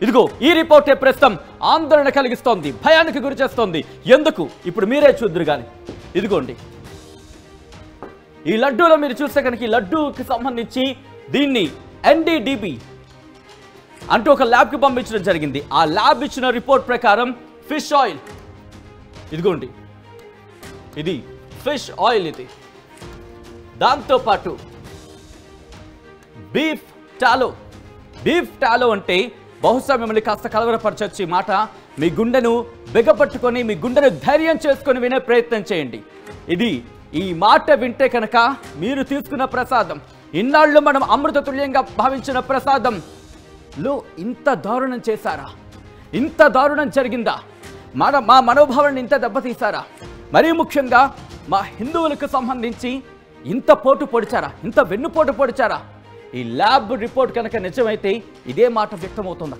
ఇదిగో ఈ రిపోర్టే ప్రస్తుతం ఆందోళన కలిగిస్తోంది, భయానికి గురి చేస్తోంది. ఎందుకు ఇప్పుడు మీరే చూద్దరు కానీ. ఇదిగోండి ఈ లడ్డూలో మీరు చూస్తే కనుక ఈ లడ్డూకి సంబంధించి దీన్ని NDDB అంటూ ఒక ల్యాబ్కి పంపించడం జరిగింది. ఆ ల్యాబ్ ఇచ్చిన రిపోర్ట్ ప్రకారం ఫిష్ ఆయిల్, ఇదిగోండి ఇది ఫిష్ ఆయిల్, ఇది దాంతోపాటు బీఫ్ టాలో అంటే బహుశా మిమ్మల్ని కాస్త కలవరపరచొచ్చు ఈ మాట. మీ గుండెను బిగపట్టుకొని మీ గుండెను ధైర్యం చేసుకొని వినే ప్రయత్నం చేయండి. ఈ మాట వింటే కనుక మీరు తీసుకున్న ప్రసాదం, ఇన్నాళ్ళు మనం అమృతతుల్యంగా భావించిన ప్రసాదంలో ఇంత దారుణం చేశారా? ఇంత దారుణం జరిగిందా? మా మనోభావాన్ని ఇంత దెబ్బతీశారా? మరీ ముఖ్యంగా మా హిందువులకు సంబంధించి ఇంత పోటు పొడిచారా? ఇంత వెన్నుపోటు పొడిచారా? ఈ ల్యాబ్ రిపోర్ట్ కనుక నిజమైతే ఇదే మాట వ్యక్తమవుతుంది.